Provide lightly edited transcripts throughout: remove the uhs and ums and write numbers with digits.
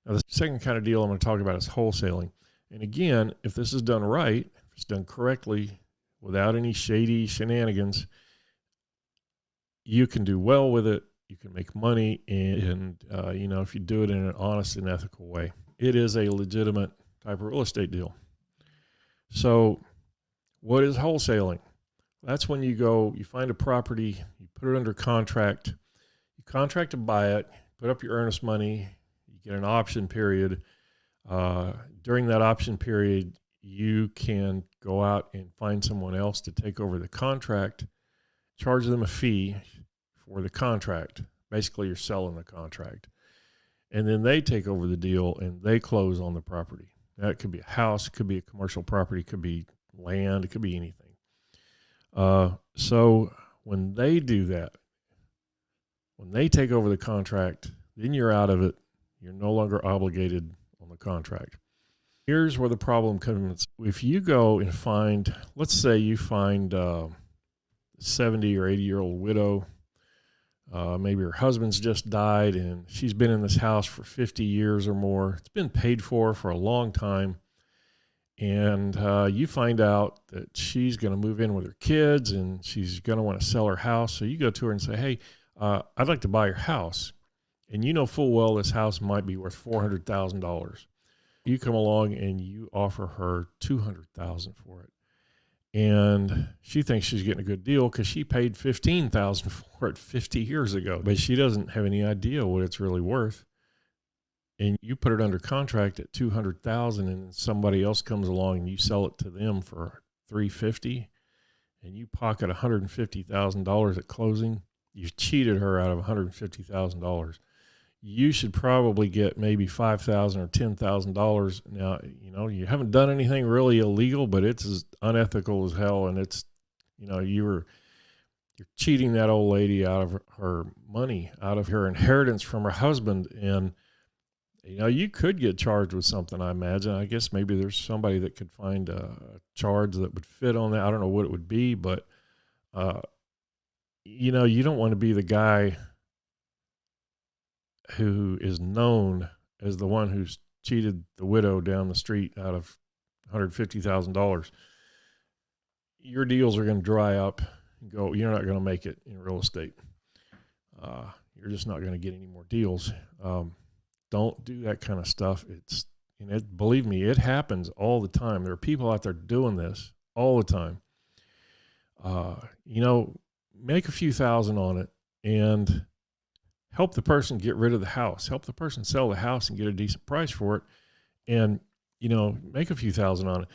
Now, the second kind of deal I'm going to talk about is wholesaling. And again, if this is done right, if it's done correctly, without any shady shenanigans, you can do well with it. You can make money, and if you do it in an honest and ethical way, it is a legitimate type of real estate deal. So what is wholesaling? That's when you find a property, you put it under contract, you contract to buy it, put up your earnest money, you get an option period. During that option period, you can go out and find someone else to take over the contract, charge them a fee for the contract. Basically, you're selling the contract. And then they take over the deal and they close on the property. That could be a house, it could be a commercial property, it could be land, it could be anything. So when they do that, when they take over the contract, then you're out of it. You're no longer obligated on the contract. Here's where the problem comes. If you go and find, let's say you find a 70 or 80-year-old widow, maybe her husband's just died and she's been in this house for 50 years or more. It's been paid for a long time. And you find out that she's going to move in with her kids and she's going to want to sell her house. So you go to her and say, hey, I'd like to buy your house. And you know full well this house might be worth $400,000. You come along and you offer her $200,000 for it. And she thinks she's getting a good deal because she paid $15,000 for it 50 years ago. But she doesn't have any idea what it's really worth. And you put it under contract at $200,000, and somebody else comes along and you sell it to them for $350,000, and you pocket $150,000 at closing. You've cheated her out of $150,000. You should probably get maybe $5,000 or $10,000. Now, you haven't done anything really illegal, but it's as unethical as hell, and it's, you're cheating that old lady out of her money, out of her inheritance from her husband, and you could get charged with something, I imagine. I guess maybe there's somebody that could find a charge that would fit on that. I don't know what it would be, but, you don't want to be the guy who is known as the one who's cheated the widow down the street out of $150,000. Your deals are going to dry up and go. You're not going to make it in real estate. You're just not going to get any more deals. Don't do that kind of stuff. Believe me, it happens all the time. There are people out there doing this all the time. Make a few thousand on it and help the person get rid of the house. Help the person sell the house and get a decent price for it. And, make a few thousand on it.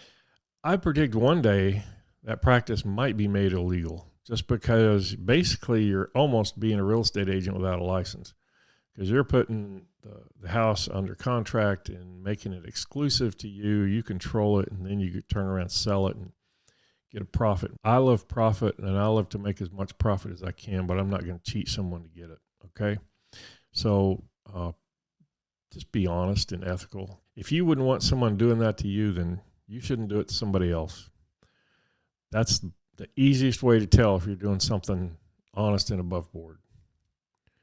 I predict one day that practice might be made illegal just because basically you're almost being a real estate agent without a license. Because you're putting the house under contract and making it exclusive to you. You control it, and then you could turn around and sell it and get a profit. I love profit, and I love to make as much profit as I can, but I'm not going to cheat someone to get it, okay? So just be honest and ethical. If you wouldn't want someone doing that to you, then you shouldn't do it to somebody else. That's the easiest way to tell if you're doing something honest and above board.